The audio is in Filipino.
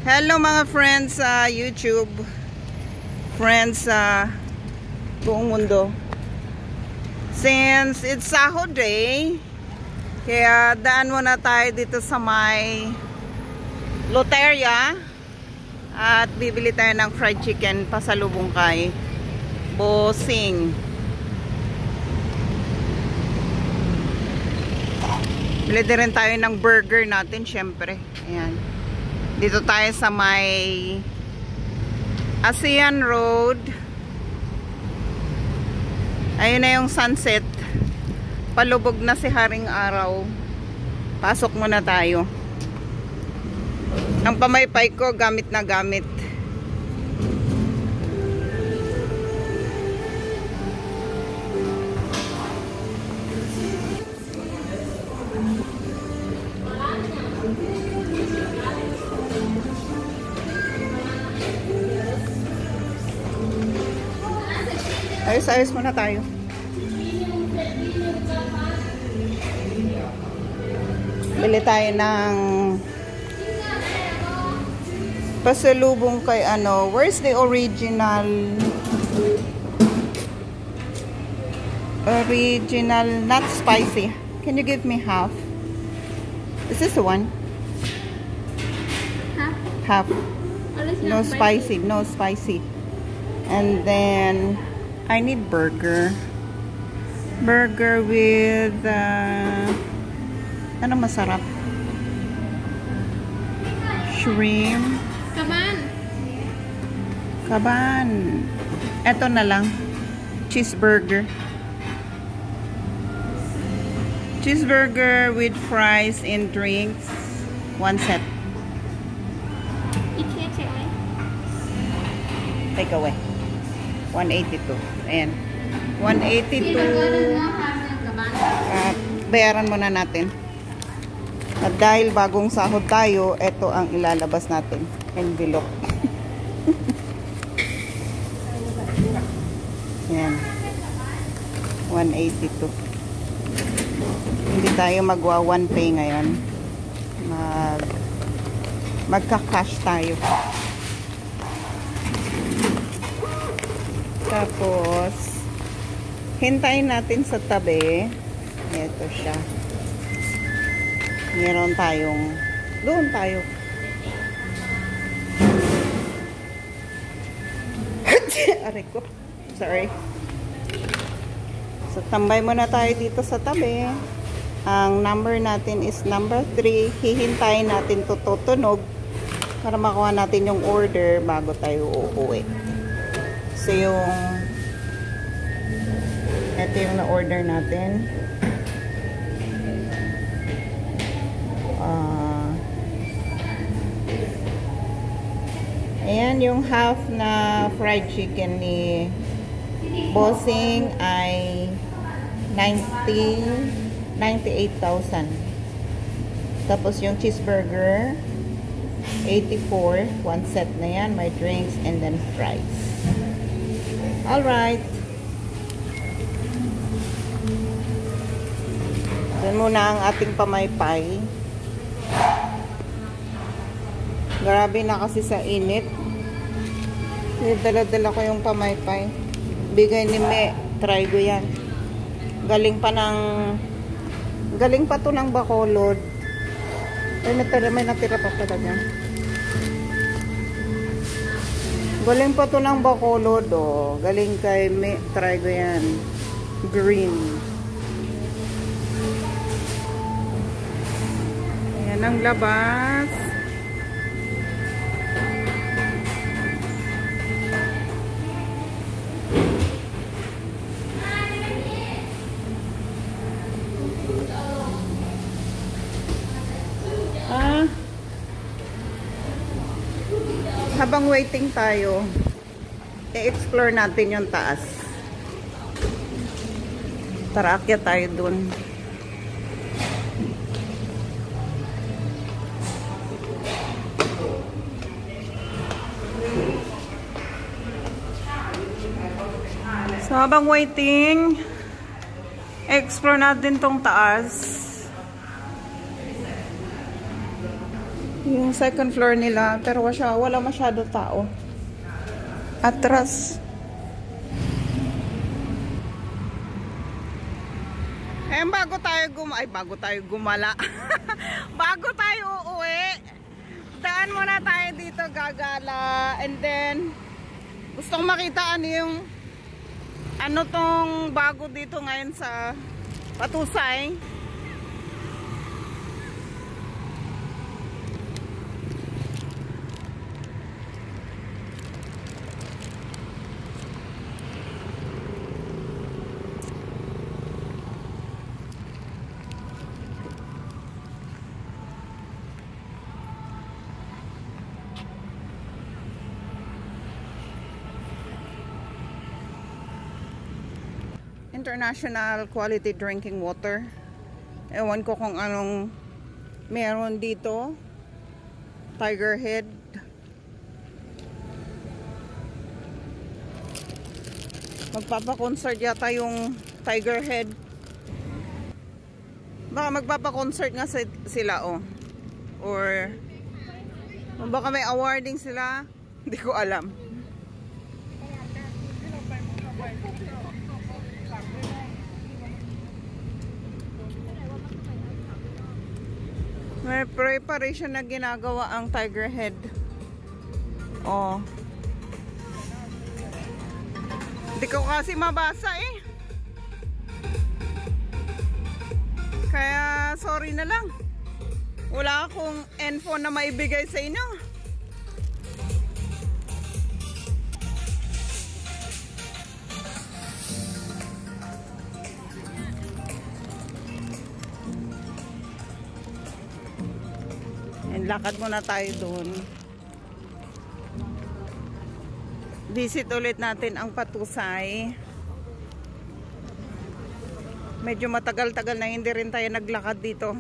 Hello mga friends sa YouTube, friends sa buong mundo. Since it's Sahod Day, kaya daan muna tayo dito sa may Loteria at bibili tayo ng fried chicken pasalubong kay Bossing. Bili din rin tayo ng burger natin, syempre. Ayan. Dito tayo sa may ASEAN Road. Ayun na yung sunset. Palubog na si Haring Araw. Pasok muna tayo. Ang pamaypay ko, gamit na gamit. Ayos-ayos muna tayo. Bili tayo ng pasalubong kay ano. Where's the original not spicy? Can you give me half? Is this the one? Half. No spicy. No spicy. And then I need burger. Burger with ano masarap? Shrimp. Kaban. Eto na lang. Cheeseburger. Cheeseburger with fries and drinks. One set. Take away. 182. Ayan. 182. Bayaran muna natin. At dahil bagong sahod tayo, ito ang ilalabas natin. Envelope. Ayan. 182. Hindi tayo magwa 1 pay ngayon. Magka-cash tayo. Tapos, hintayin natin sa tabi. Ito siya. Meron tayong, doon tayo. Aray ko. Sorry. So, tambay muna tayo dito sa tabi. Ang number natin is number 3. Hihintayin natin to tutunog para makuha natin yung order bago tayo uuwi. So yung ito yung na-order natin. Ayan yung half na fried chicken ni Bossing ay 98,000. Tapos yung cheeseburger 84, one set na yan, may drinks and then fries. Alright. Doon muna ang ating pamaypay. Grabe na kasi sa init. Dala-dala ko yung pamaypay. Bigay ni Me. Try ko yan. Galing pa to ng Bacolod. May natira pa talaga. Galing pa to ng Bacolod, oh. Galing kay Me. Try ko yan. Green. Ayan ang labas. Habang waiting tayo, i-explore natin yung taas. Tara, akyat tayo dun. So, habang waiting, explore natin tong taas. Yung second floor nila, pero wala masyado tao. Atras. Eh, bago tayo gumala. Bago tayo uuwi, daan muna tayo dito gagala. And then, gusto kong makita ano tong bago dito ngayon sa Patusay. International quality drinking water. Ewan ko kung anong meron dito. Tiger Head. Magpapa-concert yata yung Tiger Head. Baka magpapa-concert nga sila, oh. Or baka may awarding sila. Hindi ko alam. May preparation na ginagawa ang Tiger Head. Oh. Hindi ko kasi mabasa eh. Kaya sorry na lang. Wala akong info na maibigay sa inyo. And lakad muna tayo doon. Visit ulit natin ang Patusay. Medyo matagal-tagal na hindi rin tayo naglakad dito.